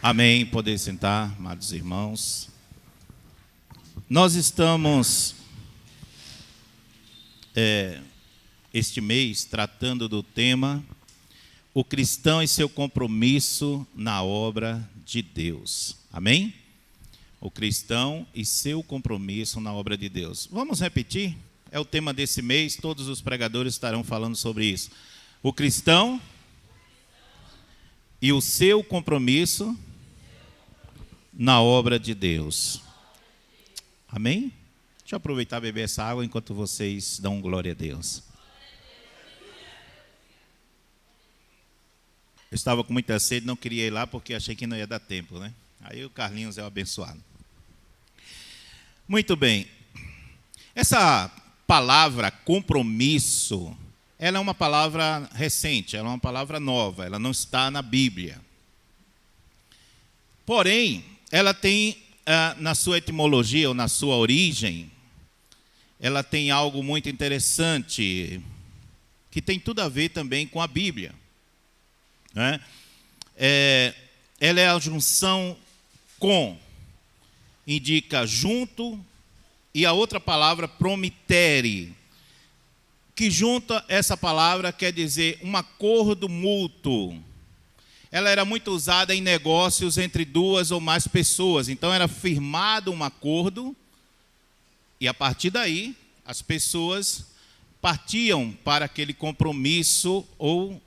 Amém. Poder sentar, amados irmãos. Nós estamos, este mês, tratando do tema o cristão e seu compromisso na obra de Deus. Amém? O cristão e seu compromisso na obra de Deus. Vamos repetir? É o tema desse mês, todos os pregadores estarão falando sobre isso. O cristão e o seu compromisso na obra de Deus. Amém? Deixa eu aproveitar e beber essa água enquanto vocês dão glória a Deus. Eu estava com muita sede, não queria ir lá porque achei que não ia dar tempo, né? Aí o Carlinhos é o abençoado. Muito bem. Essa palavra compromisso, ela é uma palavra recente, ela é uma palavra nova, ela não está na Bíblia. Porém, ela tem, na sua etimologia ou na sua origem, ela tem algo muito interessante, que tem tudo a ver também com a Bíblia. Né? Ela é a junção com, indica junto, e a outra palavra promitere, que junta essa palavra quer dizer um acordo mútuo. Ela era muito usada em negócios entre duas ou mais pessoas. Então era firmado um acordo e a partir daí as pessoas partiam para aquele compromisso ou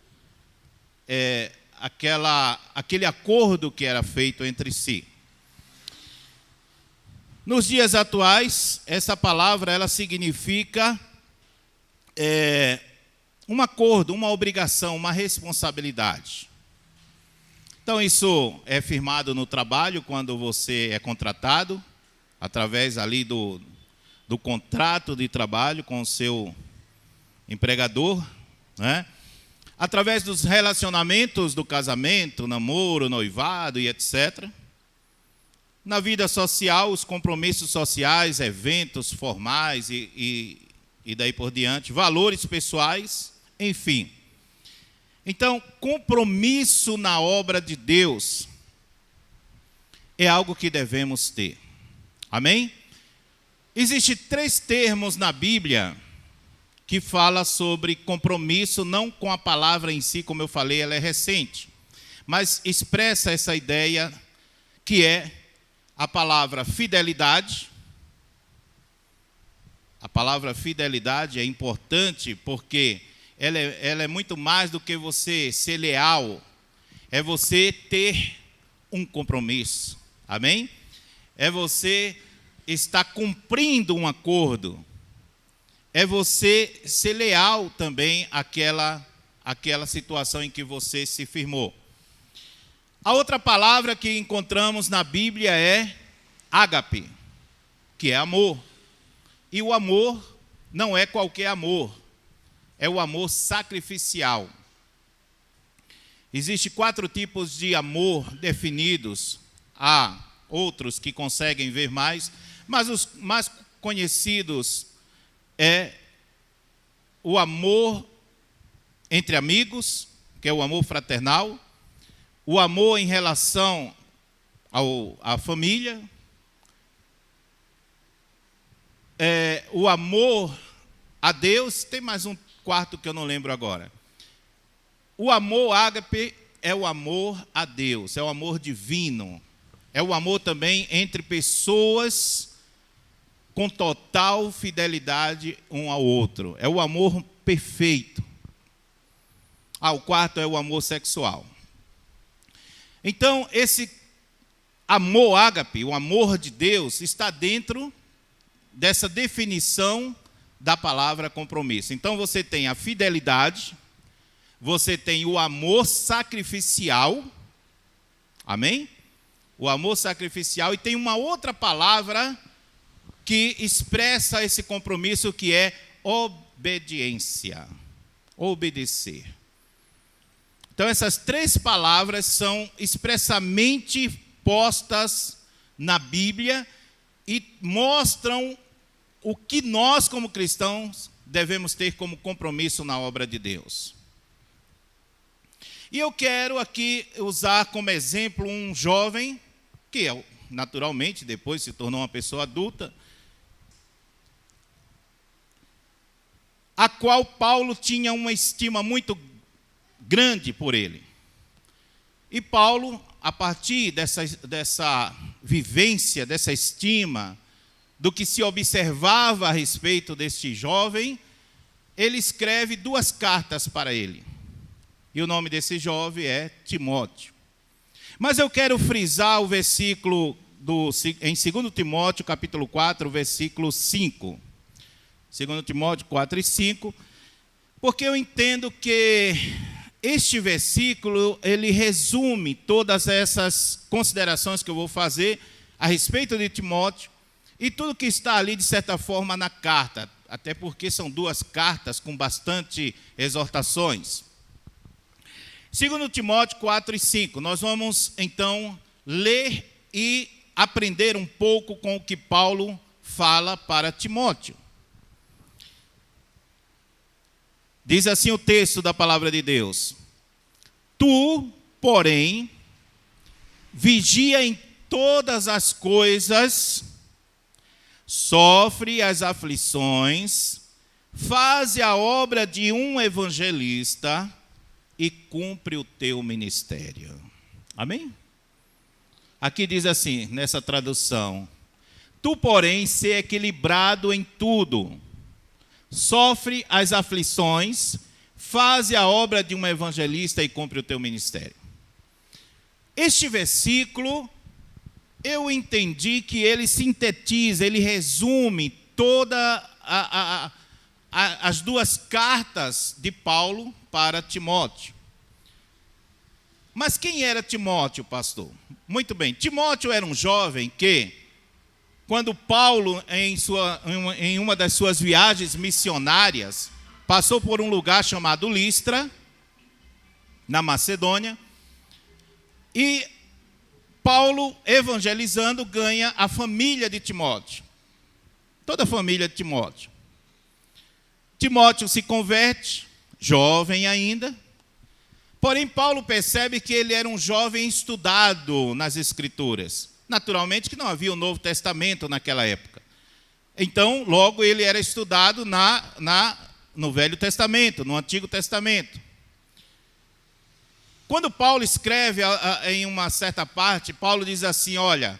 aquele acordo que era feito entre si. Nos dias atuais, essa palavra ela significa um acordo, uma obrigação, uma responsabilidade. Então isso é firmado no trabalho quando você é contratado, através ali do contrato de trabalho com o seu empregador, né? Através dos relacionamentos do casamento, namoro, noivado e etc. Na vida social, os compromissos sociais, eventos formais e daí por diante, valores pessoais, enfim. Então, compromisso na obra de Deus é algo que devemos ter. Amém? Existem 3 termos na Bíblia que falam sobre compromisso, não com a palavra em si, como eu falei, ela é recente, mas expressa essa ideia que é a palavra fidelidade. A palavra fidelidade é importante porque ela é muito mais do que você ser leal. É você ter um compromisso. Amém? É você estar cumprindo um acordo. É você ser leal também àquela situação em que você se firmou. A outra palavra que encontramos na Bíblia é ágape, que é amor. E o amor não é qualquer amor. É o amor sacrificial. Existem 4 tipos de amor definidos. Há outros que conseguem ver mais, mas os mais conhecidos é o amor entre amigos, que é o amor fraternal, o amor em relação à família, o amor a Deus, tem mais um 4 que eu não lembro agora. O amor ágape é o amor a Deus, é o amor divino. É o amor também entre pessoas com total fidelidade um ao outro. É o amor perfeito. O 4 é o amor sexual. Então, esse amor ágape, o amor de Deus, está dentro dessa definição da palavra compromisso. Então você tem a fidelidade, você tem o amor sacrificial, amém? O amor sacrificial, e tem uma outra palavra que expressa esse compromisso, que é obediência, obedecer. Então essas 3 palavras são expressamente postas na Bíblia e mostram o que nós, como cristãos, devemos ter como compromisso na obra de Deus. E eu quero aqui usar como exemplo um jovem, que naturalmente depois se tornou uma pessoa adulta, a qual Paulo tinha uma estima muito grande por ele. E Paulo, a partir dessa vivência, dessa estima, do que se observava a respeito deste jovem, ele escreve 2 cartas para ele. E o nome desse jovem é Timóteo. Mas eu quero frisar o versículo em 2 Timóteo, capítulo 4, versículo 5. 2 Timóteo 4 e 5, porque eu entendo que este versículo, ele resume todas essas considerações que eu vou fazer a respeito de Timóteo e tudo que está ali, de certa forma, na carta, até porque são 2 cartas com bastante exortações. 2 Timóteo 4 e 5, nós vamos, então, ler e aprender um pouco com o que Paulo fala para Timóteo. Diz assim o texto da palavra de Deus: Tu, porém, vigia em todas as coisas, sofre as aflições, faze a obra de um evangelista e cumpre o teu ministério. Amém? Aqui diz assim, nessa tradução: Tu, porém, ser equilibrado em tudo, sofre as aflições, faze a obra de um evangelista e cumpre o teu ministério. Este versículo, eu entendi que ele sintetiza, ele resume todas as 2 cartas de Paulo para Timóteo. Mas quem era Timóteo, pastor? Muito bem, Timóteo era um jovem que, quando Paulo, em uma das suas viagens missionárias, passou por um lugar chamado Listra, na Macedônia, e Paulo, evangelizando, ganha a família de Timóteo. Toda a família de Timóteo. Timóteo se converte, jovem ainda, porém Paulo percebe que ele era um jovem estudado nas Escrituras. Naturalmente que não havia o Novo Testamento naquela época. Então, logo ele era estudado no Velho Testamento, no Antigo Testamento. Quando Paulo escreve em uma certa parte, Paulo diz assim: olha,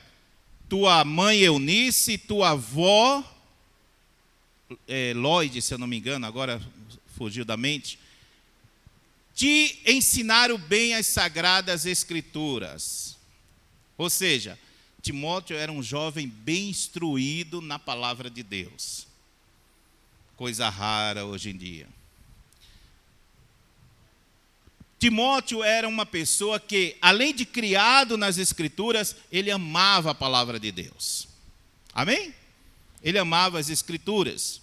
tua mãe Eunice, tua avó, Lloyd, se eu não me engano, agora fugiu da mente, te ensinaram bem as Sagradas Escrituras. Ou seja, Timóteo era um jovem bem instruído na palavra de Deus. Coisa rara hoje em dia. Timóteo era uma pessoa que, além de criado nas Escrituras, ele amava a palavra de Deus. Amém? Ele amava as Escrituras.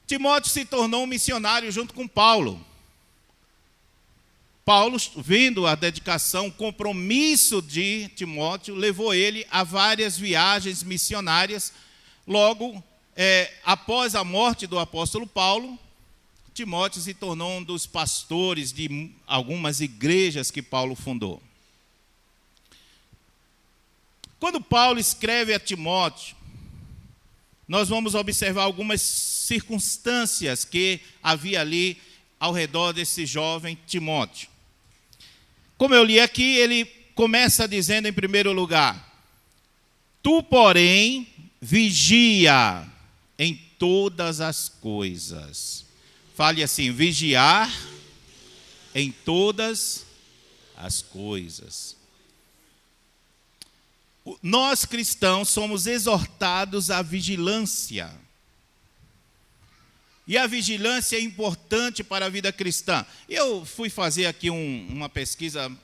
Timóteo se tornou um missionário junto com Paulo. Paulo, vendo a dedicação, o compromisso de Timóteo, levou ele a várias viagens missionárias. Logo, após a morte do apóstolo Paulo, Timóteo se tornou um dos pastores de algumas igrejas que Paulo fundou. Quando Paulo escreve a Timóteo, nós vamos observar algumas circunstâncias que havia ali ao redor desse jovem Timóteo. Como eu li aqui, ele começa dizendo em primeiro lugar: Tu, porém, vigia em todas as coisas. Fale assim: vigiar em todas as coisas. Nós cristãos somos exortados à vigilância. E a vigilância é importante para a vida cristã. Eu fui fazer aqui uma pesquisa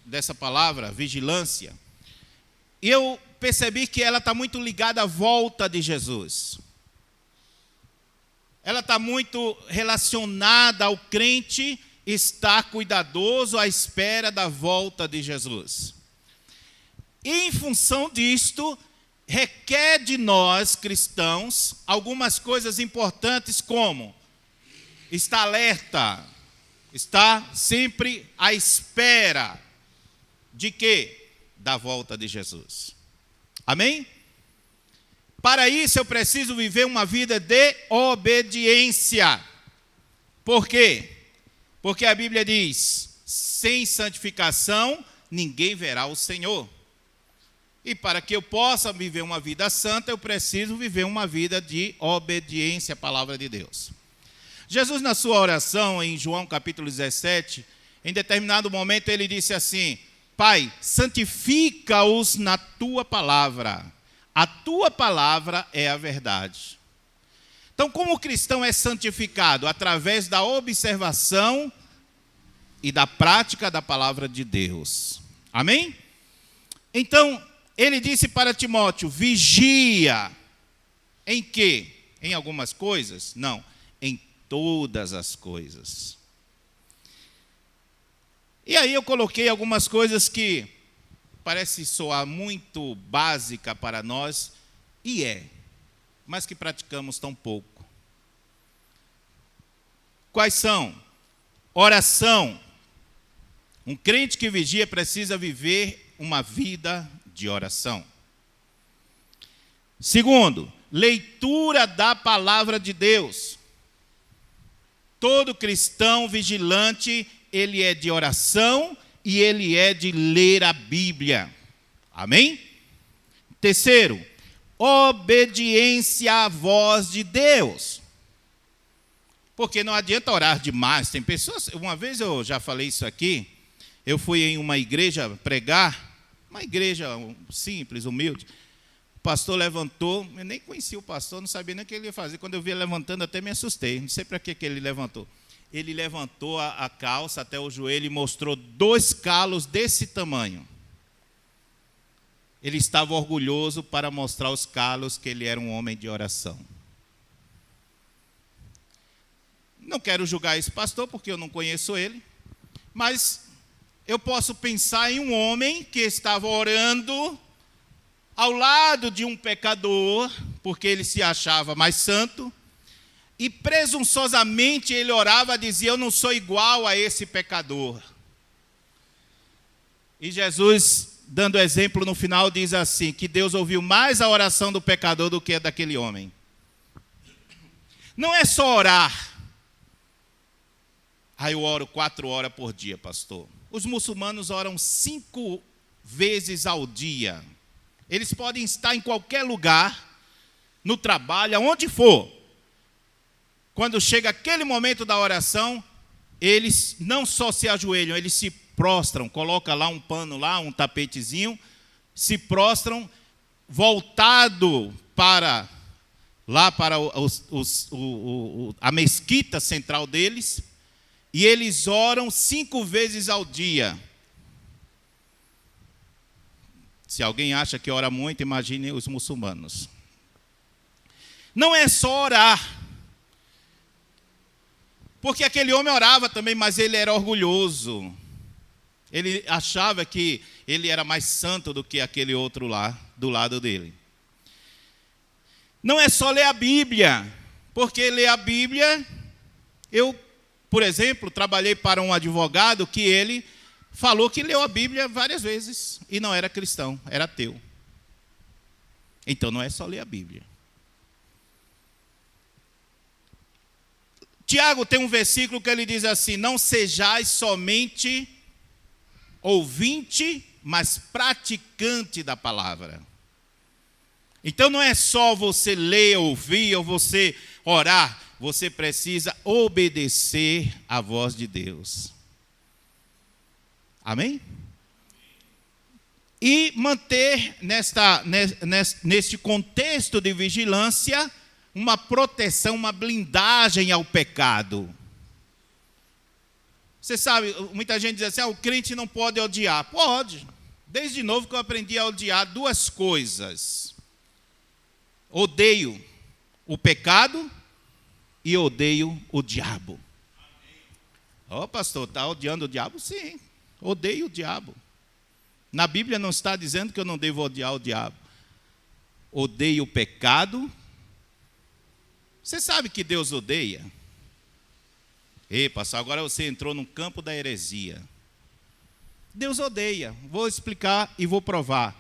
dessa palavra, vigilância, e eu percebi que ela está muito ligada à volta de Jesus. Ela está muito relacionada ao crente estar cuidadoso à espera da volta de Jesus. E em função disto, requer de nós, cristãos, algumas coisas importantes como estar alerta, está sempre à espera de quê? Da volta de Jesus. Amém? Para isso eu preciso viver uma vida de obediência. Por quê? Porque a Bíblia diz: sem santificação ninguém verá o Senhor. E para que eu possa viver uma vida santa, eu preciso viver uma vida de obediência à palavra de Deus. Jesus, na sua oração, em João capítulo 17, em determinado momento ele disse assim: Pai, santifica-os na tua palavra. A tua palavra é a verdade. Então, como o cristão é santificado? Através da observação e da prática da palavra de Deus. Amém? Então, ele disse para Timóteo: vigia. Em quê? Em algumas coisas? Não, em todas as coisas. E aí eu coloquei algumas coisas que parece soar muito básica para nós, e mas que praticamos tão pouco. Quais são? Oração. Um crente que vigia precisa viver uma vida de oração. Segundo, leitura da palavra de Deus. Todo cristão vigilante, ele é de oração e ele é de ler a Bíblia. Amém? Terceiro, obediência à voz de Deus. Porque não adianta orar demais. Tem pessoas, uma vez eu já falei isso aqui, eu fui em uma igreja pregar, uma igreja simples, humilde. O pastor levantou, eu nem conhecia o pastor, não sabia nem o que ele ia fazer. Quando eu vi ele levantando, até me assustei. Não sei para que ele levantou. Ele levantou a calça até o joelho e mostrou 2 calos desse tamanho. Ele estava orgulhoso para mostrar os calos que ele era um homem de oração. Não quero julgar esse pastor, porque eu não conheço ele, mas eu posso pensar em um homem que estava orando ao lado de um pecador, porque ele se achava mais santo, e presunçosamente ele orava, dizia: eu não sou igual a esse pecador. E Jesus, dando exemplo no final, diz assim, que Deus ouviu mais a oração do pecador do que a daquele homem. Não é só orar. Eu oro 4 horas por dia, pastor. Os muçulmanos oram 5 vezes ao dia. Eles podem estar em qualquer lugar, no trabalho, aonde for. Quando chega aquele momento da oração, eles não só se ajoelham, eles se prostram, coloca lá um pano, lá um tapetezinho, se prostram, voltado para a mesquita central deles, e eles oram 5 vezes ao dia. Se alguém acha que ora muito, imagine os muçulmanos. Não é só orar. Porque aquele homem orava também, mas ele era orgulhoso. Ele achava que ele era mais santo do que aquele outro lá, do lado dele. Não é só ler a Bíblia. Porque ler a Bíblia, eu, por exemplo, trabalhei para um advogado que ele falou que leu a Bíblia várias vezes e não era cristão, era ateu. Então não é só ler a Bíblia. Tiago tem um versículo que ele diz assim: não sejais somente ouvinte, mas praticante da palavra. Então não é só você ler, ouvir ou você orar, você precisa obedecer à voz de Deus. Amém? E manter neste contexto de vigilância uma proteção, uma blindagem ao pecado. Você sabe, muita gente diz assim: o crente não pode odiar. Pode. Desde novo que eu aprendi a odiar 2 coisas. Odeio o pecado e odeio o diabo. Pastor, está odiando o diabo? Sim, odeio o diabo. Na Bíblia não está dizendo que eu não devo odiar o diabo. Odeio o pecado. Você sabe que Deus odeia? Ei, pastor, agora você entrou no campo da heresia. Deus odeia. Vou explicar e vou provar.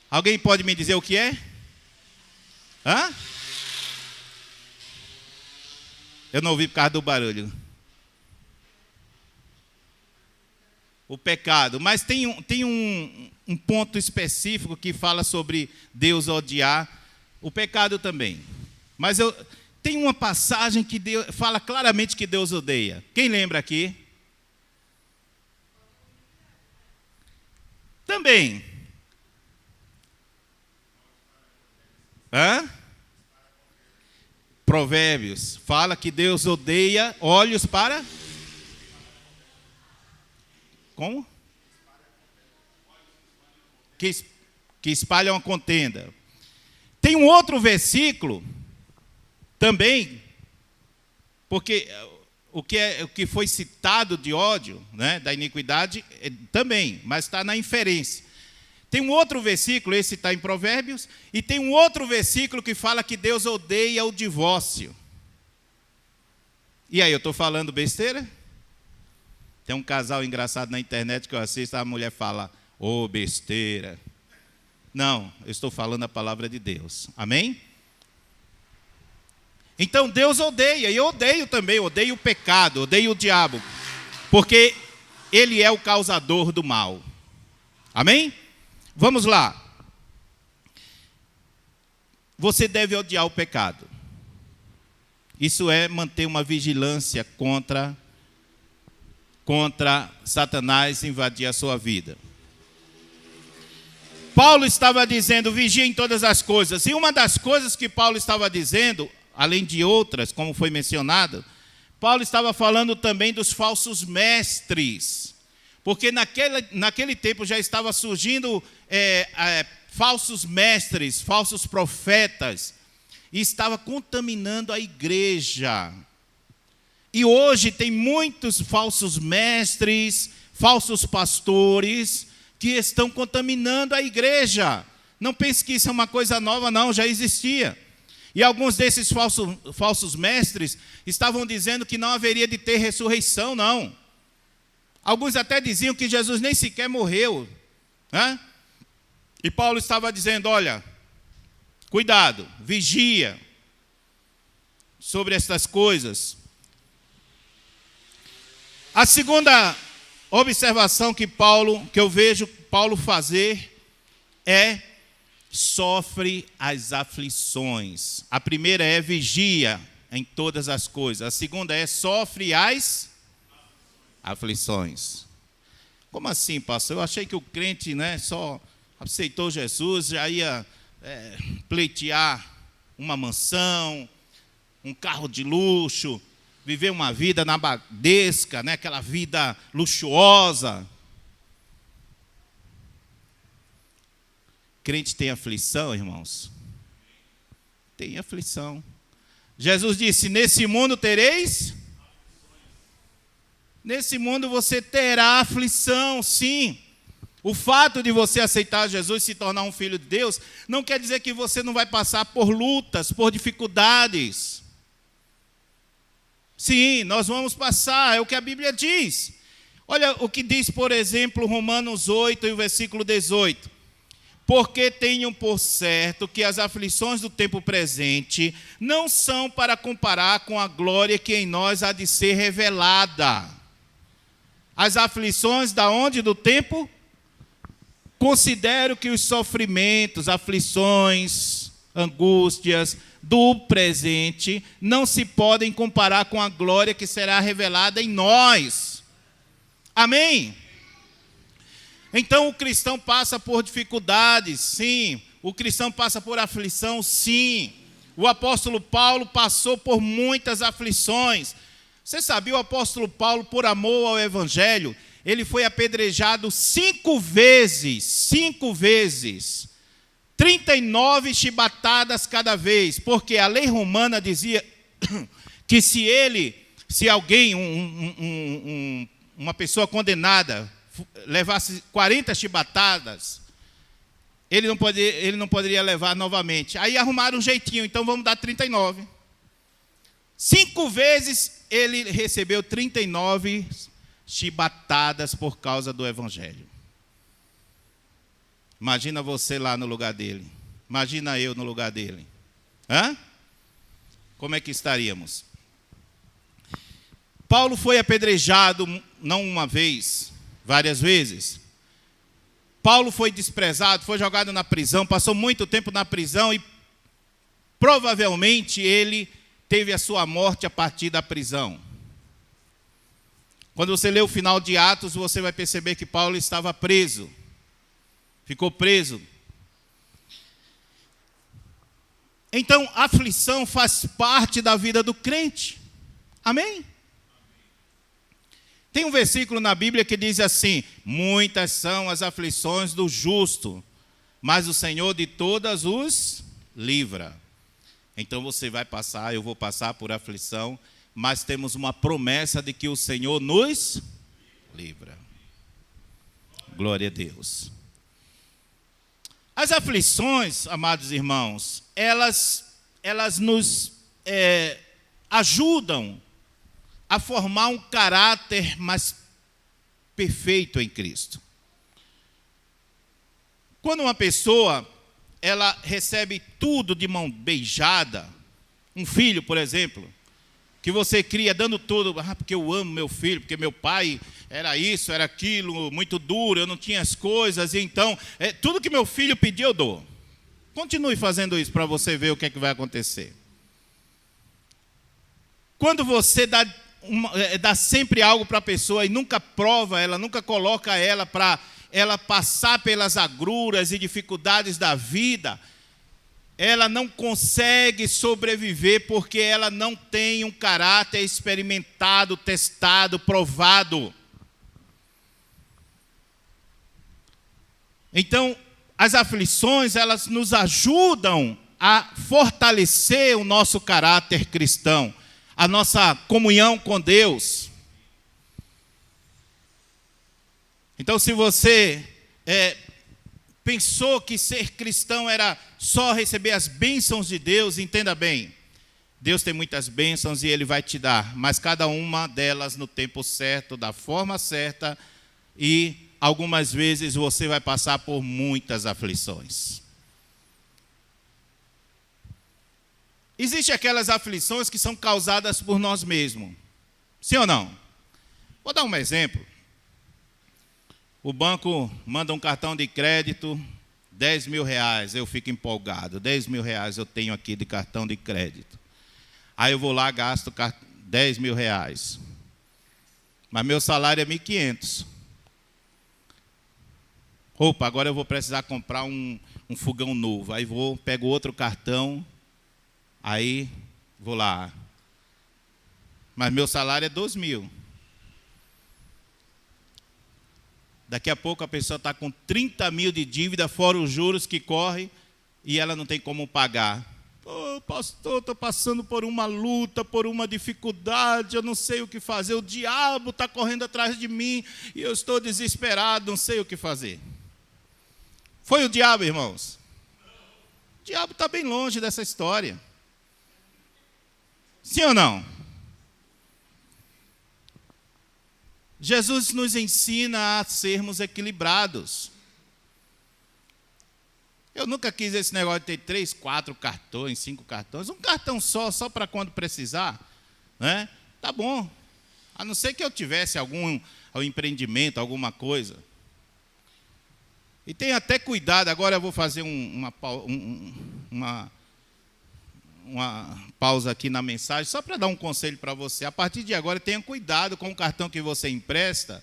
Alguém pode me dizer o que é? Hã? Eu não ouvi por causa do barulho. O pecado. Mas tem um ponto específico que fala sobre Deus odiar o pecado também. Mas tem uma passagem que fala claramente que Deus odeia. Quem lembra aqui? Também. Hã? Provérbios fala que Deus odeia olhos para... Como? Que espalham a contenda. Tem um outro versículo também, porque o que foi citado de ódio, né, da iniquidade, também, mas está na inferência. Tem um outro versículo, esse está em Provérbios, e tem um outro versículo que fala que Deus odeia o divórcio. E aí, eu estou falando besteira? Tem um casal engraçado na internet que eu assisto, a mulher fala, ô besteira. Não, eu estou falando a palavra de Deus. Amém? Então Deus odeia, e eu odeio também, odeio o pecado, odeio o diabo, porque ele é o causador do mal. Amém? Vamos lá. Você deve odiar o pecado. Isso é manter uma vigilância contra Satanás invadir a sua vida. Paulo estava dizendo, vigia em todas as coisas. E uma das coisas que Paulo estava dizendo, além de outras, como foi mencionado, Paulo estava falando também dos falsos mestres. Porque naquele tempo já estava surgindo falsos mestres, falsos profetas, e estava contaminando a igreja. E hoje tem muitos falsos mestres, falsos pastores, que estão contaminando a igreja. Não pense que isso é uma coisa nova, não, já existia. E alguns desses falsos mestres estavam dizendo que não haveria de ter ressurreição, não. Alguns até diziam que Jesus nem sequer morreu, né? E Paulo estava dizendo, olha, cuidado, vigia sobre estas coisas. A segunda observação que eu vejo Paulo fazer é, sofre as aflições. A primeira é vigia em todas as coisas. A segunda é sofre as aflições. Como assim, pastor? Eu achei que o crente, né, só aceitou Jesus, já ia pleitear uma mansão, um carro de luxo, viver uma vida nabadesca, né, aquela vida luxuosa. Crente tem aflição, irmãos? Tem aflição. Jesus disse, nesse mundo tereis... Nesse mundo você terá aflição, sim. O fato de você aceitar Jesus e se tornar um filho de Deus, não quer dizer que você não vai passar por lutas, por dificuldades. Sim, nós vamos passar, é o que a Bíblia diz. Olha o que diz, por exemplo, Romanos 8, e o versículo 18. Porque tenham por certo que as aflições do tempo presente não são para comparar com a glória que em nós há de ser revelada. As aflições da onde? Do tempo? Considero que os sofrimentos, aflições, angústias do presente não se podem comparar com a glória que será revelada em nós. Amém? Então o cristão passa por dificuldades, sim. O cristão passa por aflição, sim. O apóstolo Paulo passou por muitas aflições. Você sabia, o apóstolo Paulo, por amor ao evangelho, ele foi apedrejado 5 vezes, 39 chibatadas cada vez, porque a lei romana dizia que se alguém, uma pessoa condenada, levasse 40 chibatadas, ele não poderia levar novamente. Aí arrumaram um jeitinho, então vamos dar 39. 5 vezes ele recebeu 39 chibatadas por causa do evangelho. Imagina você lá no lugar dele. Imagina eu no lugar dele. Hã? Como é que estaríamos? Paulo foi apedrejado não uma vez, várias vezes. Paulo foi desprezado, foi jogado na prisão, passou muito tempo na prisão e provavelmente ele teve a sua morte a partir da prisão. Quando você lê o final de Atos, você vai perceber que Paulo estava preso. Ficou preso. Então, a aflição faz parte da vida do crente. Amém? Tem um versículo na Bíblia que diz assim: muitas são as aflições do justo, mas o Senhor de todas os livra. Então você vai passar, eu vou passar por aflição, mas temos uma promessa de que o Senhor nos livra. Glória a Deus. As aflições, amados irmãos, elas nos ajudam a formar um caráter mais perfeito em Cristo. Quando uma pessoa ela recebe tudo de mão beijada, um filho, por exemplo, que você cria dando tudo, porque eu amo meu filho, porque meu pai era isso, era aquilo, muito duro, eu não tinha as coisas, e então, tudo que meu filho pediu eu dou. Continue fazendo isso para você ver o que é que vai acontecer. Quando você dá sempre algo para a pessoa e nunca prova ela, nunca coloca ela para ela passar pelas agruras e dificuldades da vida, ela não consegue sobreviver porque ela não tem um caráter experimentado, testado, provado. Então, as aflições, elas nos ajudam a fortalecer o nosso caráter cristão, a nossa comunhão com Deus. Então, se você pensou que ser cristão era só receber as bênçãos de Deus, entenda bem, Deus tem muitas bênçãos e Ele vai te dar, mas cada uma delas no tempo certo, da forma certa, e algumas vezes você vai passar por muitas aflições. Existem aquelas aflições que são causadas por nós mesmos, sim ou não? Vou dar um exemplo. O banco manda um cartão de crédito, 10 mil reais, eu fico empolgado, 10 mil reais eu tenho aqui de cartão de crédito. Aí eu vou lá, gasto 10 mil reais, mas meu salário é 1.500. Opa, agora eu vou precisar comprar um fogão novo, aí pego outro cartão, aí vou lá, mas meu salário é 2 mil. Daqui a pouco a pessoa está com 30 mil de dívida, fora os juros que correm, e ela não tem como pagar. Pô, pastor, estou passando por uma luta, por uma dificuldade, eu não sei o que fazer, o diabo está correndo atrás de mim, e eu estou desesperado, não sei o que fazer. Foi o diabo, irmãos? O diabo está bem longe dessa história. Sim ou não? Jesus nos ensina a sermos equilibrados. Eu nunca quis esse negócio de ter 3, 4 cartões, 5 cartões. Um cartão só para quando precisar, né? Tá bom. A não ser que eu tivesse algum empreendimento, alguma coisa. E tenha até cuidado, agora eu vou fazer uma pausa aqui na mensagem, só para dar um conselho para você. A partir de agora, tenha cuidado com o cartão que você empresta,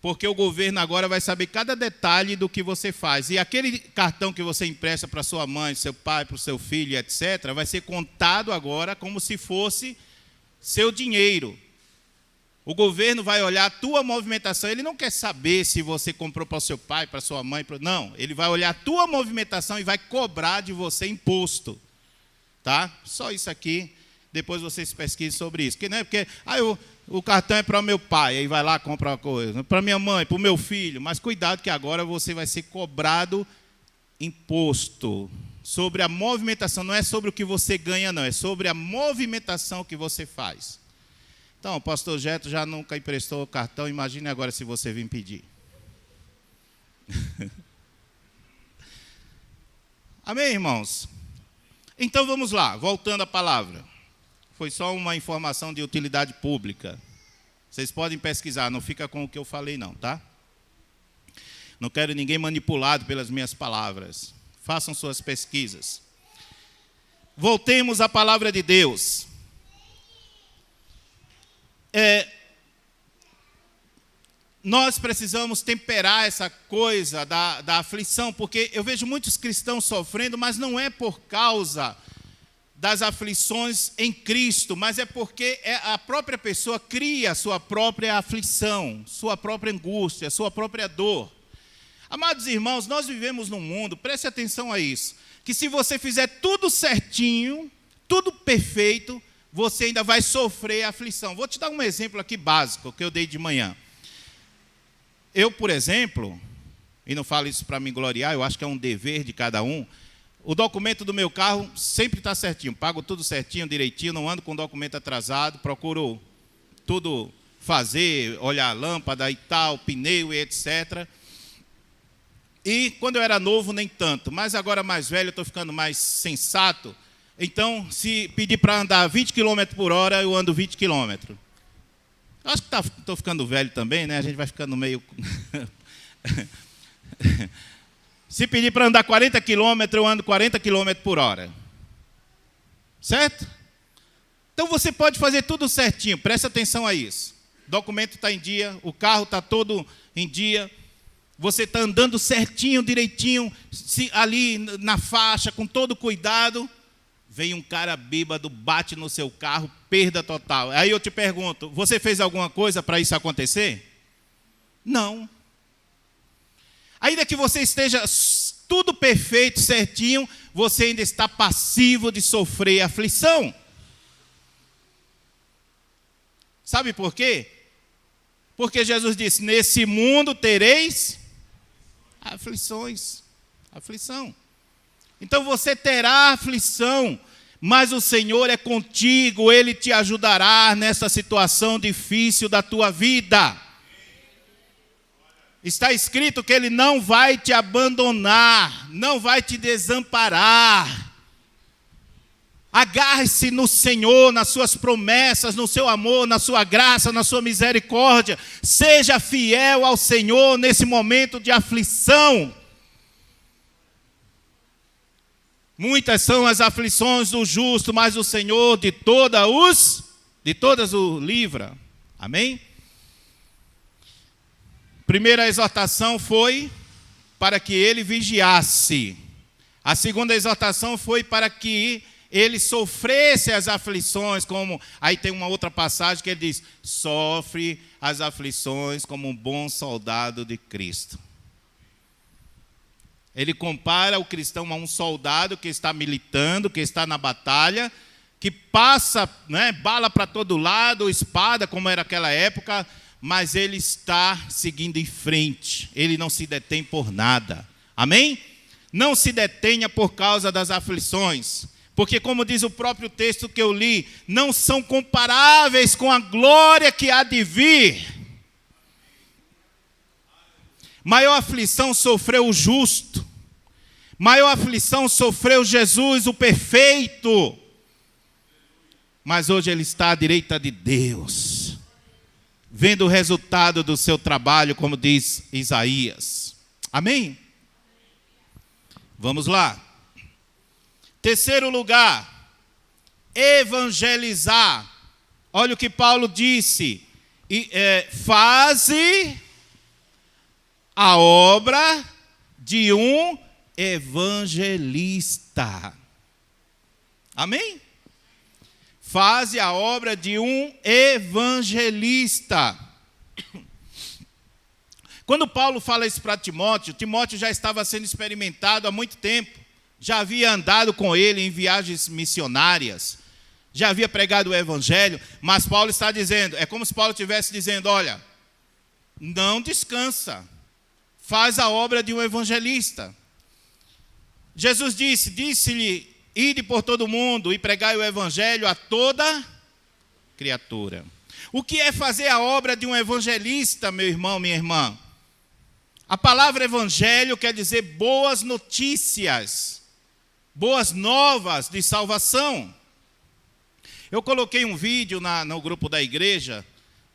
porque o governo agora vai saber cada detalhe do que você faz. E aquele cartão que você empresta para sua mãe, seu pai, para o seu filho, etc., vai ser contado agora como se fosse seu dinheiro. O governo vai olhar a tua movimentação, ele não quer saber se você comprou para o seu pai, para sua mãe, não, ele vai olhar a tua movimentação e vai cobrar de você imposto, tá? Só isso aqui, depois vocês pesquisem sobre isso, porque o cartão é para o meu pai, aí vai lá, compra uma coisa, para minha mãe, para o meu filho, mas cuidado que agora você vai ser cobrado imposto, sobre a movimentação, não é sobre o que você ganha, não, é sobre a movimentação que você faz. Então, o pastor Jeto já nunca emprestou o cartão, imagine agora se você vir pedir. Amém, irmãos? Então vamos lá, voltando à palavra. Foi só uma informação de utilidade pública. Vocês podem pesquisar, não fica com o que eu falei não, tá? Não quero ninguém manipulado pelas minhas palavras. Façam suas pesquisas. Voltemos à palavra de Deus. Nós precisamos temperar essa coisa da aflição, porque eu vejo muitos cristãos sofrendo, mas não é por causa das aflições em Cristo, mas é porque a própria pessoa cria a sua própria aflição, sua própria angústia, sua própria dor. Amados irmãos, nós vivemos num mundo, preste atenção a isso, que se você fizer tudo certinho, tudo perfeito, você ainda vai sofrer aflição. Vou te dar um exemplo aqui básico, que eu dei de manhã. Eu, por exemplo, e não falo isso para me gloriar, eu acho que é um dever de cada um, o documento do meu carro sempre está certinho, pago tudo certinho, direitinho, não ando com documento atrasado, procuro tudo fazer, olhar a lâmpada e tal, pneu e etc. E quando eu era novo, nem tanto, mas agora mais velho, eu estou ficando mais sensato. Então, se pedir para andar 20 km por hora, eu ando 20 km. Acho que estou ficando velho também, né? A gente vai ficando meio... Se pedir para andar 40 km, eu ando 40 km por hora. Certo? Então você pode fazer tudo certinho, presta atenção a isso. O documento está em dia, o carro está todo em dia. Você está andando certinho, direitinho, ali na faixa, com todo cuidado. Vem um cara bêbado, bate no seu carro, perda total. Aí eu te pergunto, você fez alguma coisa para isso acontecer? Não. Ainda que você esteja tudo perfeito, certinho, você ainda está passivo de sofrer aflição. Sabe por quê? Porque Jesus disse, nesse mundo tereis aflições. Aflição. Então você terá aflição, mas o Senhor é contigo, Ele te ajudará nessa situação difícil da tua vida. Está escrito que Ele não vai te abandonar, não vai te desamparar. Agarre-se no Senhor, nas suas promessas, no seu amor, na sua graça, na sua misericórdia. Seja fiel ao Senhor nesse momento de aflição. Muitas são as aflições do justo, mas o Senhor de todas o livra. Amém? Primeira exortação foi para que ele vigiasse. A segunda exortação foi para que ele sofresse as aflições, como... Aí tem uma outra passagem que ele diz, sofre as aflições como um bom soldado de Cristo. Ele compara o cristão a um soldado que está militando, que está na batalha, que passa, né, bala para todo lado, espada, como era aquela época, mas ele está seguindo em frente. Ele não se detém por nada. Amém? Não se detenha por causa das aflições, porque como diz o próprio texto que eu li, não são comparáveis com a glória que há de vir. Maior aflição sofreu o justo. Maior aflição sofreu Jesus, o perfeito. Mas hoje ele está à direita de Deus, vendo o resultado do seu trabalho, como diz Isaías. Amém? Vamos lá. Terceiro lugar, evangelizar. Olha o que Paulo disse. Faze a obra de um evangelista. Amém? Faze a obra de um evangelista. Quando Paulo fala isso para Timóteo, Timóteo já estava sendo experimentado há muito tempo. Já havia andado com ele em viagens missionárias. Já havia pregado o evangelho. Mas Paulo está dizendo, é como se Paulo estivesse dizendo, olha, não descansa. Faz a obra de um evangelista. Jesus disse-lhe, ide por todo mundo e pregai o evangelho a toda criatura. O que é fazer a obra de um evangelista, meu irmão, minha irmã? A palavra evangelho quer dizer boas notícias, boas novas de salvação. Eu coloquei um vídeo no grupo da igreja,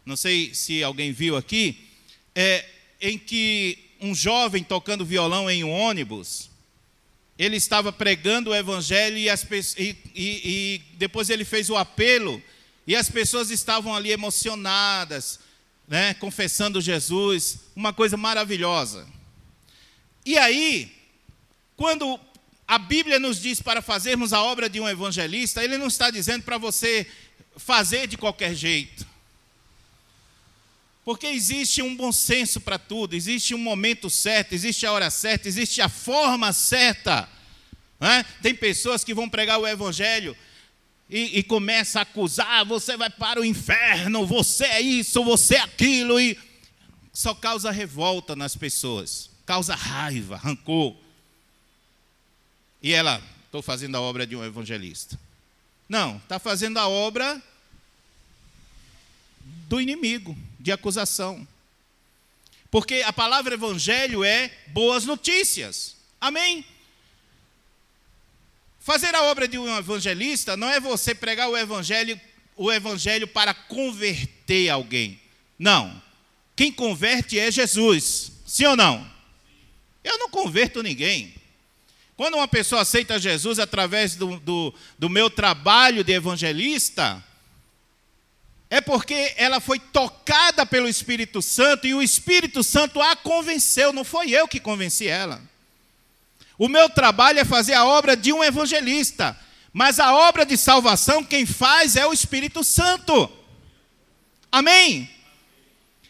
não sei se alguém viu aqui, em que um jovem tocando violão em um ônibus, ele estava pregando o evangelho e depois ele fez o apelo, e as pessoas estavam ali emocionadas, né, confessando Jesus, uma coisa maravilhosa. E aí, quando a Bíblia nos diz para fazermos a obra de um evangelista, ele não está dizendo para você fazer de qualquer jeito. Porque existe um bom senso para tudo, existe um momento certo, existe a hora certa, existe a forma certa. Né? Tem pessoas que vão pregar o evangelho e começa a acusar, você vai para o inferno, você é isso, você é aquilo, e só causa revolta nas pessoas, causa raiva, rancor. E ela, estou fazendo a obra de um evangelista. Não, está fazendo a obra do inimigo, de acusação. Porque a palavra evangelho é boas notícias. Amém? Fazer a obra de um evangelista não é você pregar o evangelho para converter alguém. Não. Quem converte é Jesus. Sim ou não? Eu não converto ninguém. Quando uma pessoa aceita Jesus através do meu trabalho de evangelista, é porque ela foi tocada pelo Espírito Santo e o Espírito Santo a convenceu, não foi eu que convenci ela. O meu trabalho é fazer a obra de um evangelista, mas a obra de salvação quem faz é o Espírito Santo. Amém?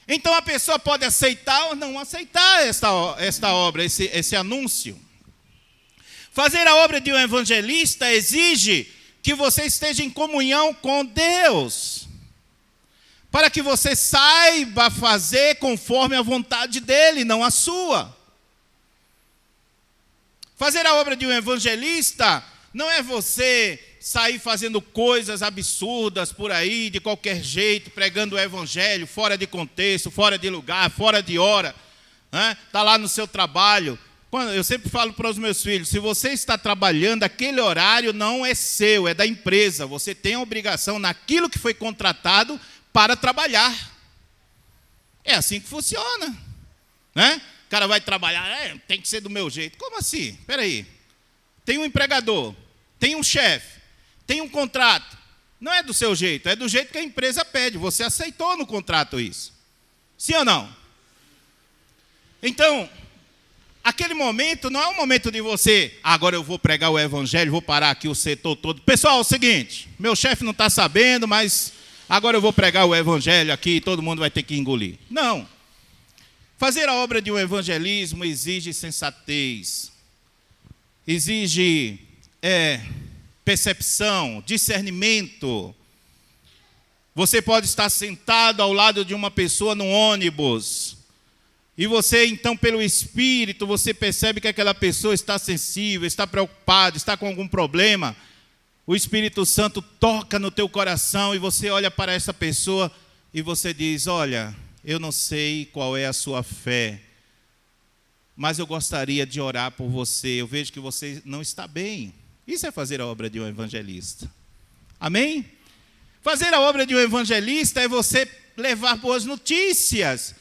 Então a pessoa pode aceitar ou não aceitar esta obra, esse anúncio. Fazer a obra de um evangelista exige que você esteja em comunhão com Deus, para que você saiba fazer conforme a vontade dele, não a sua. Fazer a obra de um evangelista não é você sair fazendo coisas absurdas por aí, de qualquer jeito, pregando o evangelho, fora de contexto, fora de lugar, fora de hora. Está lá no seu trabalho. Eu sempre falo para os meus filhos, se você está trabalhando, aquele horário não é seu, é da empresa. Você tem a obrigação naquilo que foi contratado para trabalhar. É assim que funciona, né? O cara vai trabalhar, tem que ser do meu jeito. Como assim? Espera aí. Tem um empregador, tem um chefe, tem um contrato. Não é do seu jeito, é do jeito que a empresa pede. Você aceitou no contrato isso. Sim ou não? Então, aquele momento não é um momento de você, agora eu vou pregar o evangelho, vou parar aqui o setor todo. Pessoal, é o seguinte, meu chefe não está sabendo, mas agora eu vou pregar o evangelho aqui e todo mundo vai ter que engolir. Não. Fazer a obra de um evangelismo exige sensatez, exige percepção, discernimento. Você pode estar sentado ao lado de uma pessoa no ônibus, e você então pelo Espírito, você percebe que aquela pessoa está sensível, está preocupada, está com algum problema. O Espírito Santo toca no teu coração e você olha para essa pessoa e você diz, olha, eu não sei qual é a sua fé, mas eu gostaria de orar por você. Eu vejo que você não está bem. Isso é fazer a obra de um evangelista. Amém? Fazer a obra de um evangelista é você levar boas notícias.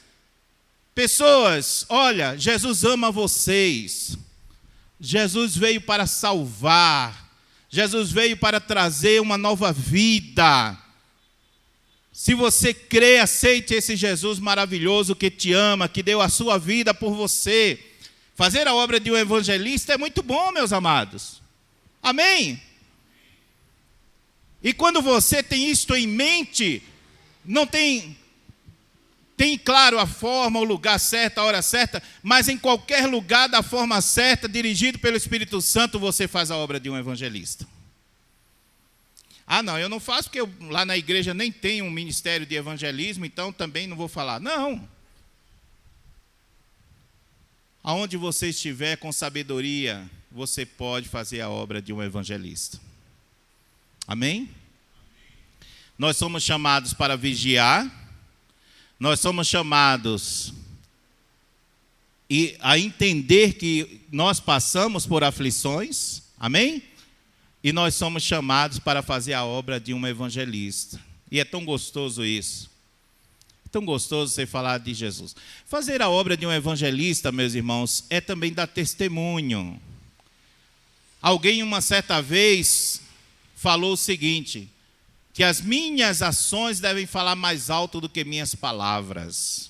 Pessoas, olha, Jesus ama vocês. Jesus veio para salvar. Jesus veio para trazer uma nova vida. Se você crê, aceite esse Jesus maravilhoso que te ama, que deu a sua vida por você. Fazer a obra de um evangelista é muito bom, meus amados. Amém? E quando você tem isto em mente, não tem claro a forma, o lugar certo, a hora certa, mas em qualquer lugar da forma certa, dirigido pelo Espírito Santo, você faz a obra de um evangelista. Ah, não, eu não faço porque lá na igreja nem tem um ministério de evangelismo, então também não vou falar. Não. aonde você estiver com sabedoria, você pode fazer a obra de um evangelista. Amém? Nós somos chamados para vigiar, nós somos chamados a entender que nós passamos por aflições, amém? E nós somos chamados para fazer a obra de um evangelista. E é tão gostoso isso. É tão gostoso você falar de Jesus. Fazer a obra de um evangelista, meus irmãos, é também dar testemunho. Alguém uma certa vez falou o seguinte, que as minhas ações devem falar mais alto do que minhas palavras.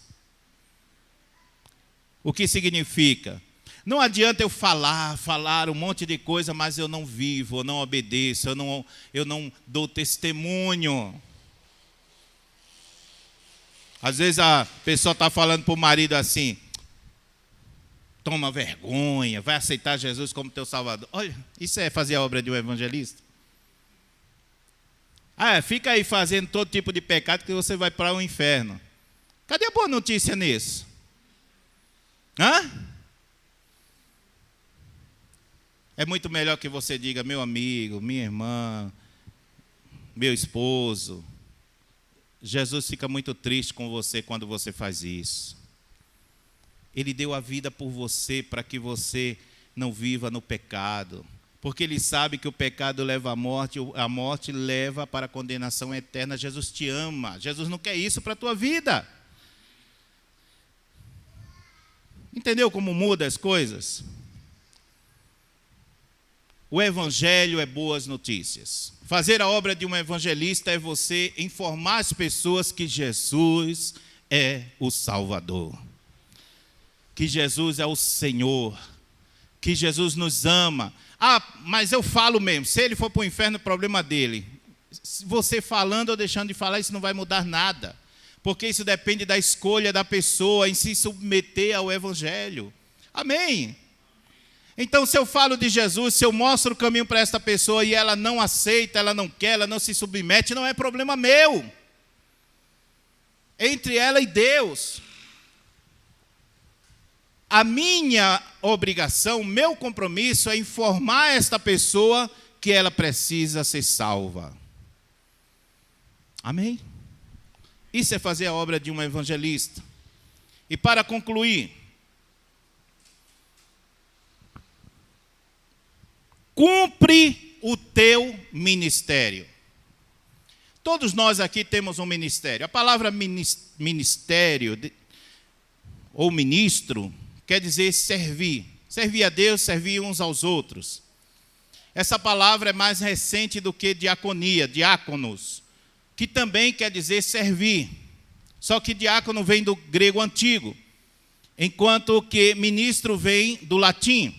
O que significa? Não adianta eu falar um monte de coisa, mas eu não vivo, eu não obedeço, eu não dou testemunho. Às vezes a pessoa está falando para o marido assim, toma vergonha, vai aceitar Jesus como teu Salvador. Olha, isso é fazer a obra de um evangelista? Fica aí fazendo todo tipo de pecado que você vai para o inferno. Cadê a boa notícia nisso? É muito melhor que você diga, meu amigo, minha irmã, meu esposo. Jesus fica muito triste com você quando você faz isso. Ele deu a vida por você para que você não viva no pecado. Porque Ele sabe que o pecado leva à morte, a morte leva para a condenação eterna. Jesus te ama. Jesus não quer isso para a tua vida. Entendeu como muda as coisas? O evangelho é boas notícias. Fazer a obra de um evangelista é você informar as pessoas que Jesus é o Salvador. Que Jesus é o Senhor. Que Jesus nos ama. Mas eu falo mesmo, se ele for para o inferno, é problema dele. Você falando ou deixando de falar, isso não vai mudar nada. Porque isso depende da escolha da pessoa em se submeter ao evangelho. Amém? Então, se eu falo de Jesus, se eu mostro o caminho para esta pessoa e ela não aceita, ela não quer, ela não se submete, não é problema meu. Entre ela e Deus. A minha obrigação, meu compromisso é informar esta pessoa que ela precisa ser salva. Amém? Isso é fazer a obra de um evangelista. E para concluir, cumpre o teu ministério. Todos nós aqui temos um ministério. A palavra ministério ou ministro quer dizer servir. Servir a Deus, servir uns aos outros. Essa palavra é mais recente do que diaconia, diáconos, que também quer dizer servir. Só que diácono vem do grego antigo, enquanto que ministro vem do latim.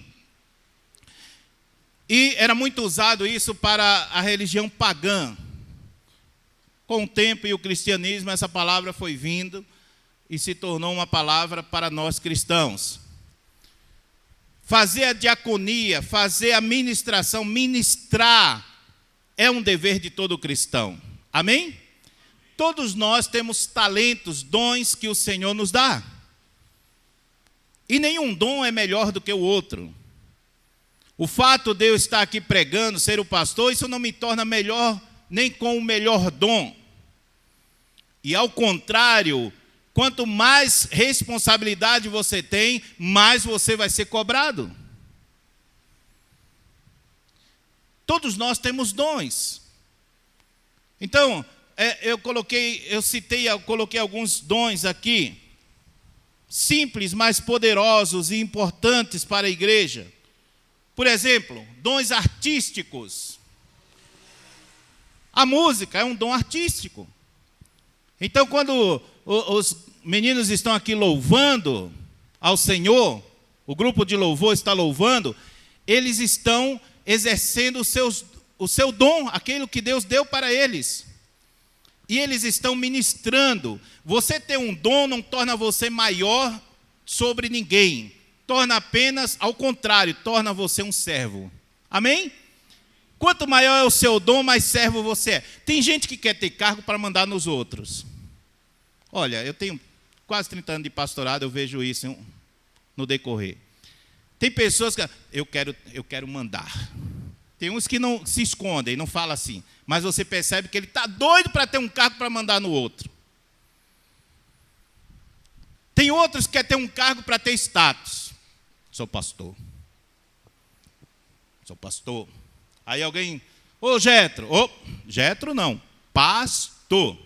E era muito usado isso para a religião pagã. Com o tempo e o cristianismo, essa palavra foi vindo e se tornou uma palavra para nós cristãos. Fazer a diaconia, fazer a ministração, ministrar, é um dever de todo cristão. Amém? Todos nós temos talentos, dons que o Senhor nos dá. E nenhum dom é melhor do que o outro. O fato de eu estar aqui pregando, ser o pastor, isso não me torna melhor nem com o melhor dom. E ao contrário, quanto mais responsabilidade você tem, mais você vai ser cobrado. Todos nós temos dons. Então, eu coloquei alguns dons aqui, simples, mas poderosos e importantes para a igreja. Por exemplo, dons artísticos. A música é um dom artístico. Então, quando os meninos estão aqui louvando ao Senhor, o grupo de louvor está louvando, eles estão exercendo o seu dom, aquilo que Deus deu para eles. E eles estão ministrando. Você ter um dom não torna você maior sobre ninguém. Torna apenas, ao contrário, torna você um servo. Amém? Quanto maior é o seu dom, mais servo você é. Tem gente que quer ter cargo para mandar nos outros. Olha, eu tenho quase 30 anos de pastorado, eu vejo isso no decorrer. Tem pessoas que eu quero mandar. Tem uns que não se escondem, não falam assim. Mas você percebe que ele está doido para ter um cargo para mandar no outro. Tem outros que querem ter um cargo para ter status. Sou pastor. Sou pastor. Aí alguém, ô Jetro. Jetro não, pastor.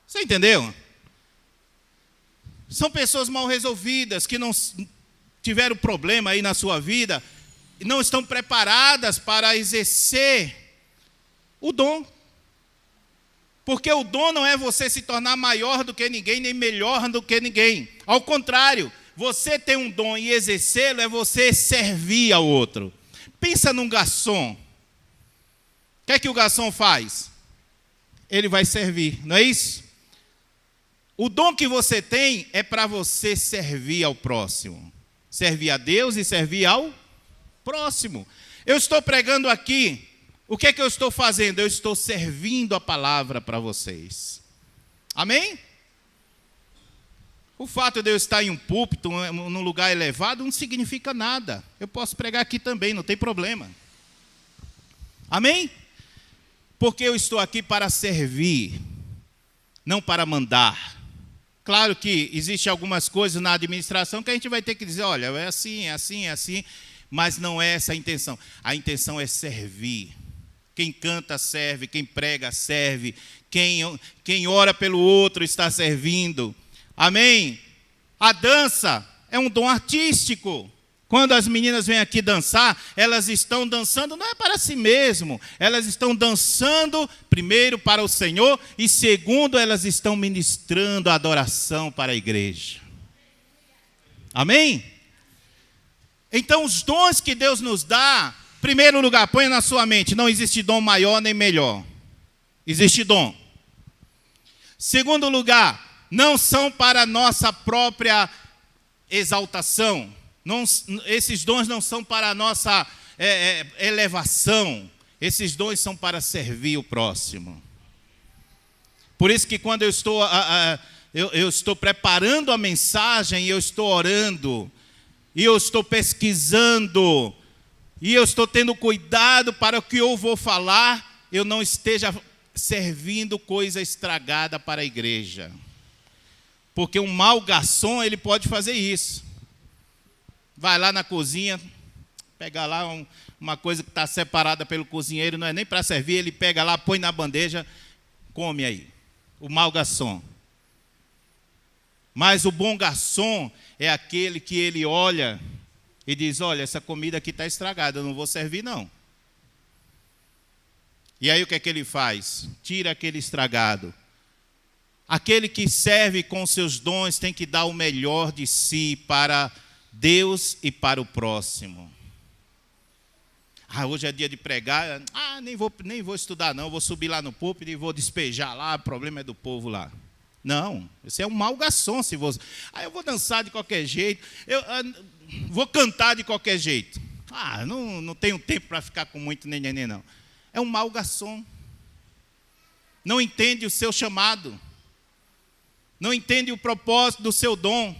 Você entendeu? São pessoas mal resolvidas, que não tiveram problema aí na sua vida, e não estão preparadas para exercer o dom. Porque o dom não é você se tornar maior do que ninguém, nem melhor do que ninguém. Ao contrário, você ter um dom e exercê-lo é você servir ao outro. Pensa num garçom. O que é que o garçom faz? Ele vai servir, não é isso? O dom que você tem é para você servir ao próximo. Servir a Deus e servir ao próximo. Eu estou pregando aqui. O que é que eu estou fazendo? Eu estou servindo a palavra para vocês. Amém? O fato de eu estar em um púlpito, num lugar elevado, não significa nada. Eu posso pregar aqui também, não tem problema. Amém? Porque eu estou aqui para servir, não para mandar. Claro que existem algumas coisas na administração que a gente vai ter que dizer, olha, é assim, é assim, é assim, mas não é essa a intenção. A intenção é servir. Quem canta serve, quem prega serve, quem ora pelo outro está servindo. Amém? A dança é um dom artístico. Quando as meninas vêm aqui dançar, elas estão dançando não é para si mesmo, elas estão dançando primeiro para o Senhor e segundo elas estão ministrando a adoração para a igreja. Amém? Então os dons que Deus nos dá, primeiro lugar, ponha na sua mente, não existe dom maior nem melhor. Existe dom. Segundo lugar, não são para a nossa própria exaltação. Não, esses dons não são para a nossa elevação. Esses dons são para servir o próximo. Por isso que quando eu estou preparando a mensagem, eu estou orando, e eu estou pesquisando, e eu estou tendo cuidado para o que eu vou falar, eu não esteja servindo coisa estragada para a igreja. Porque um mau garçom, ele pode fazer isso. Vai lá na cozinha, pega lá uma coisa que está separada pelo cozinheiro, não é nem para servir, ele pega lá, põe na bandeja, come aí. O mau garçom. Mas o bom garçom é aquele que ele olha e diz, olha, essa comida aqui está estragada, eu não vou servir não. E aí o que é que ele faz? Tira aquele estragado. Aquele que serve com seus dons tem que dar o melhor de si para Deus e para o próximo. Hoje é dia de pregar. Nem vou estudar não, vou subir lá no púlpito e vou despejar lá, o problema é do povo lá. Não, você é um mau garçom. Se você... eu vou dançar de qualquer jeito, eu vou cantar de qualquer jeito. Não tenho tempo para ficar com muito neném não. É um mau garçom. Não entende o seu chamado. Não entende o propósito do seu dom.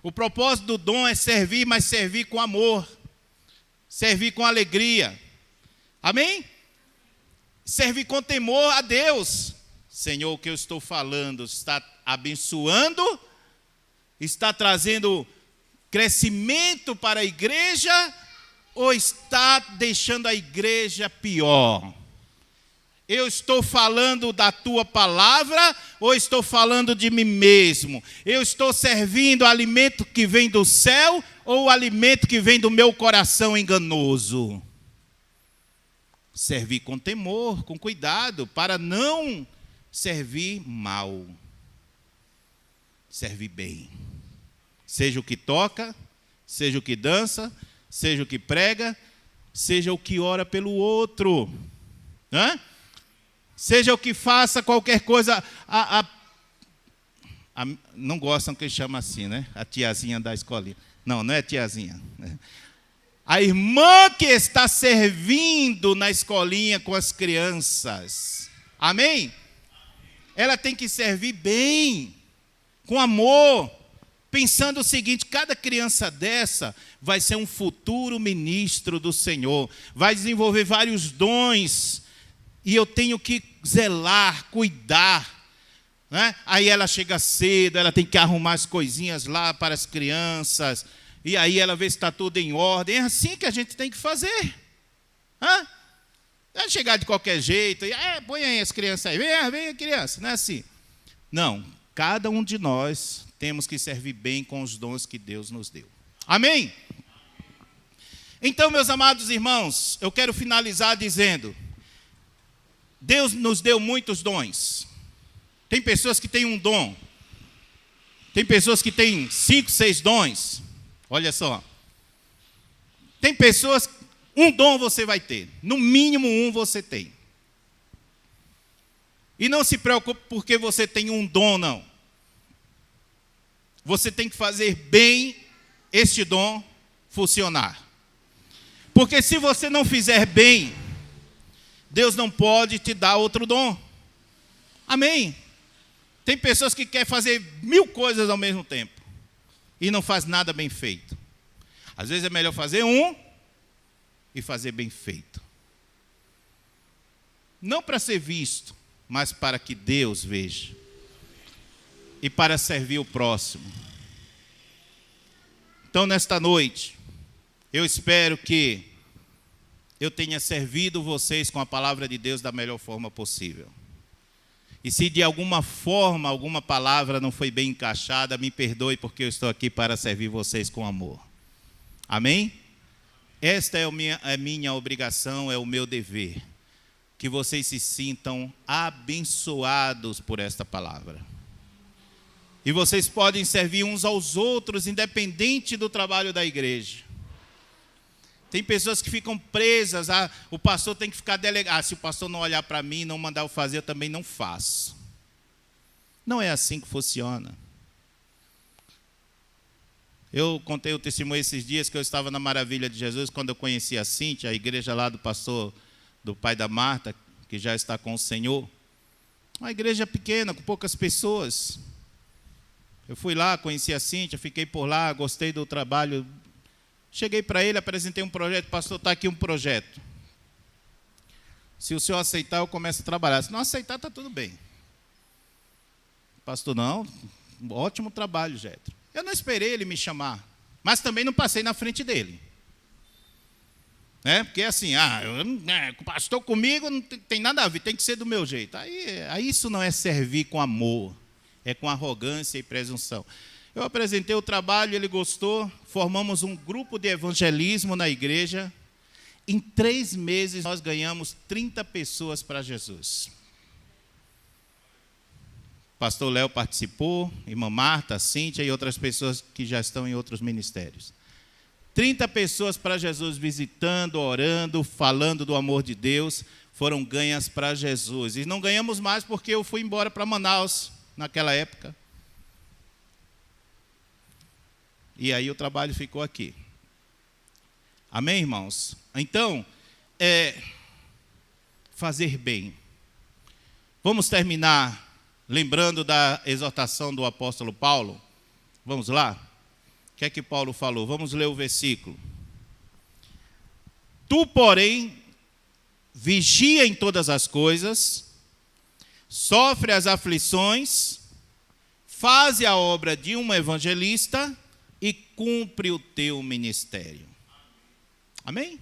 O propósito do dom é servir, mas servir com amor. Servir com alegria. Amém? Servir com temor a Deus. Senhor, o que eu estou falando está abençoando? Está trazendo crescimento para a igreja? Ou está deixando a igreja pior? Eu estou falando da tua palavra ou estou falando de mim mesmo? Eu estou servindo o alimento que vem do céu ou o alimento que vem do meu coração enganoso? Servir com temor, com cuidado, para não servir mal. Servir bem. Seja o que toca, seja o que dança, seja o que prega, seja o que ora pelo outro. Seja o que faça qualquer coisa. Não gostam que chama assim, né? A tiazinha da escolinha. Não é tiazinha. A irmã que está servindo na escolinha com as crianças. Amém? Ela tem que servir bem, com amor, pensando o seguinte: cada criança dessa vai ser um futuro ministro do Senhor, vai desenvolver vários dons, e eu tenho que zelar, cuidar, né? Aí ela chega cedo, ela tem que arrumar as coisinhas lá para as crianças, e aí ela vê se está tudo em ordem. É assim que a gente tem que fazer. Não é chegar de qualquer jeito, e põe aí as crianças aí, vem criança, não é assim. Não, cada um de nós temos que servir bem com os dons que Deus nos deu. Amém? Então, meus amados irmãos, eu quero finalizar dizendo: Deus nos deu muitos dons. Tem pessoas que têm um dom. Tem pessoas que têm 5, 6 dons. Olha só. Tem pessoas, um dom você vai ter. No mínimo um você tem. E não se preocupe porque você tem um dom, não. Você tem que fazer bem este dom funcionar. Porque se você não fizer bem, Deus não pode te dar outro dom. Amém? Tem pessoas que querem fazer 1000 coisas ao mesmo tempo e não faz nada bem feito. Às vezes é melhor fazer um e fazer bem feito. Não para ser visto, mas para que Deus veja. E para servir o próximo. Então, nesta noite, eu espero que eu tenha servido vocês com a palavra de Deus da melhor forma possível. E se de alguma forma, alguma palavra não foi bem encaixada, me perdoe, porque eu estou aqui para servir vocês com amor. Amém? Esta é a minha obrigação, é o meu dever. Que vocês se sintam abençoados por esta palavra. E vocês podem servir uns aos outros, independente do trabalho da igreja. Tem pessoas que ficam presas, o pastor tem que ficar delegado. Se o pastor não olhar para mim e não mandar eu fazer, eu também não faço. Não é assim que funciona. Eu contei o testemunho esses dias que eu estava na Maravilha de Jesus, quando eu conheci a Cíntia, a igreja lá do pastor, do pai da Marta, que já está com o Senhor. Uma igreja pequena, com poucas pessoas. Eu fui lá, conheci a Cíntia, fiquei por lá, gostei do trabalho. Cheguei para ele, apresentei um projeto: pastor, está aqui um projeto. Se o senhor aceitar, eu começo a trabalhar. Se não aceitar, está tudo bem. Pastor, não, ótimo trabalho, Jetro. Eu não esperei ele me chamar, mas também não passei na frente dele. Porque assim, o pastor comigo não tem nada a ver, tem que ser do meu jeito. Aí isso não é servir com amor, é com arrogância e presunção. Eu apresentei o trabalho, ele gostou, formamos um grupo de evangelismo na igreja. Em 3 meses nós ganhamos 30 pessoas para Jesus. Pastor Léo participou, irmã Marta, Cíntia e outras pessoas que já estão em outros ministérios. 30 pessoas para Jesus, visitando, orando, falando do amor de Deus, foram ganhas para Jesus. E não ganhamos mais porque eu fui embora para Manaus naquela época. E aí o trabalho ficou aqui. Amém, irmãos? Então, fazer bem. Vamos terminar lembrando da exortação do apóstolo Paulo. Vamos lá? O que é que Paulo falou? Vamos ler o versículo. Tu, porém, vigia em todas as coisas, sofre as aflições, faze a obra de um evangelista e cumpre o teu ministério. Amém?